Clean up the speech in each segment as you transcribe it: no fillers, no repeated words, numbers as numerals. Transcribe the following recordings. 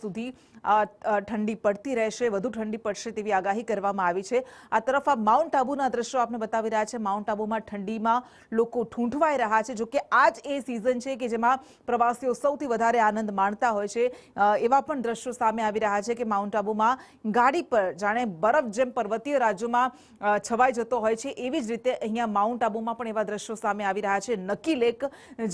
સુધી ઠંડી પડતી રહેશે, વધુ ઠંડી પડશે તેવી આગાહી કરવામાં આવી છે। આ તરફ આ માઉન્ટ આબુના દ્રશ્યો આપને બતાવી રહ્યા છે। માઉન્ટ આબુમાં ઠંડીમાં લોકો ઠૂંઠવાઈ રહ્યા છે। જો કે આ જ એ સિઝન છે કે જેમાં પ્રવાસીઓ સૌથી વધારે આનંદ માણતા હોય છે। એવા પણ દ્રશ્યો સામે આવી રહ્યા છે કે માઉન્ટ આબુમાં ગાડી પર જાણે બરફ જેમ પર્વતીય રાજ્યોમાં છવાઈ જતો હોય છે, એવી જ રીતે અહીંયા માઉન્ટ આબુમાં પણ એવા દ્રશ્યો સામે આવી રહ્યા છે। નકી લેક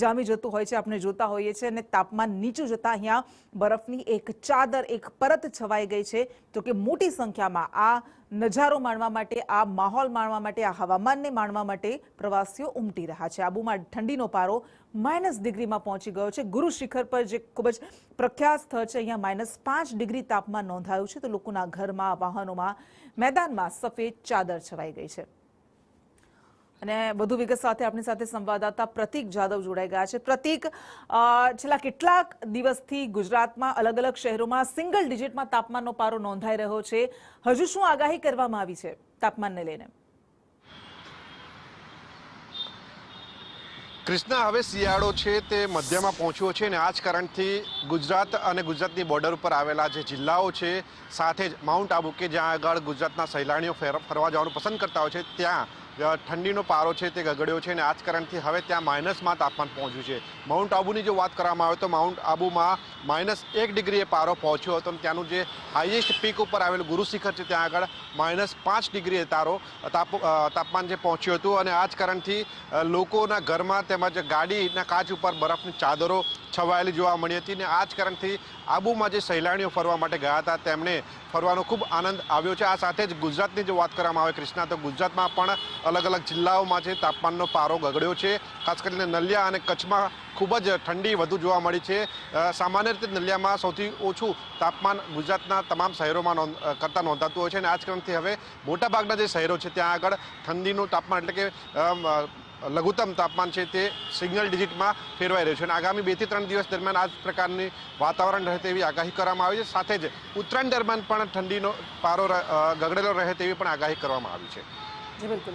જામી જતું હોય છે, આપણે જોતા હોઈએ છીએ, અને તાપમાન નીચું જતા અહીંયા બરફની એક ચાદર, એક પરત છવાઈ ગઈ છે। જો કે મોટી સંખ્યામાં આ નજારો માણવા માટે, આ માહોલ માણવા માટે, આ હવામાનને માણવા માટે પ્રવાસીઓ ઉમટી રહ્યા છે। આબુમાં ઠંડીનો પારો -ડિગ્રીમાં પહોંચી ગયો છે। ગુરુ શિખર પર જે ખૂબ જ પ્રખ્યાત સ્થળ છે, અહીંયા -5 ડિગ્રી તાપમાન નોંધાયું છે। તો લોકોના ઘરમાં, વાહનોમાં, મેદાનમાં સફેદ ચાદર છવાઈ ગઈ છે। અને વધુ વિગત સાથે આપણી સાથે સંવાદદાતા પ્રતીક જાદવ જોડાઈ ગયા છે। પ્રતીક, છેલ્લા કેટલાક દિવસથી ગુજરાતમાં અલગ અલગ શહેરોમાં સિંગલ ડિજિટમાં તાપમાનનો પારો નોંધાઈ રહ્યો છે। હજુ શું આગાહી કરવામાં આવી છે તાપમાનને લઈને? કૃષ્ણા, હવે શિયાળો છે તે મધ્યમાં પહોંચ્યો છે, અને આ જ કારણથી ગુજરાત અને ગુજરાતની બોર્ડર ઉપર આવેલા જે જિલ્લાઓ છે, સાથે જ માઉન્ટ આબુ કે જ્યાં આગળ ગુજરાતના સહેલાણીઓ ફરવા જવાનું પસંદ કરતા હોય છે, ત્યાં ઠંડીનો પારો છે તે ગગડ્યો છે, અને આ જ કારણથી હવે ત્યાં માઇનસમાં તાપમાન પહોંચ્યું છે। માઉન્ટ આબુની જો વાત કરવામાં આવે તો માઉન્ટ આબુમાં -1 ડિગ્રીએ પારો પહોંચ્યો હતો, અને ત્યાંનું જે હાઈએસ્ટ પીક ઉપર આવેલું ગુરુ શિખર છે ત્યાં આગળ -5 ડિગ્રીએ તાપમાન જે પહોંચ્યું હતું, અને આ જ કારણથી લોકોના ઘરમાં તેમજ ગાડીના કાચ ઉપર બરફની ચાદરો છવાયેલી જોવા મળી હતી, અને આ જ કારણથી આબુમાં જે સહેલાણીઓ ફરવા માટે ગયા હતા તેમને ફરવાનો ખૂબ આનંદ આવ્યો છે। આ સાથે જ ગુજરાતની જો વાત કરવામાં આવે કૃષ્ણા, તો ગુજરાતમાં પણ અલગ અલગ જિલ્લાઓમાં છે તાપમાનનો પારો ગગડ્યો છે। ખાસ કરીને નલિયા અને કચ્છમાં ખૂબ જ ઠંડી વધુ જોવા મળી છે। સામાન્ય રીતે નલિયામાં સૌથી ઓછું તાપમાન ગુજરાતના તમામ શહેરોમાં કરતાં નોંધાતું હોય છે, અને આ જ કારણથી હવે મોટાભાગના જે શહેરો છે ત્યાં આગળ ઠંડીનું તાપમાન એટલે કે લઘુત્તમ તાપમાન છે તે સિંગલ ડિજિટમાં ફેરવાઈ રહ્યું છે, અને આગામી 2 થી 3 દિવસ દરમિયાન આ જ પ્રકારની વાતાવરણ રહે તેવી આગાહી કરવામાં આવી છે। સાથે જ ઉત્તરાયણ દરમિયાન પણ ઠંડીનો પારો ગગડેલો રહે તેવી પણ આગાહી કરવામાં આવી છે।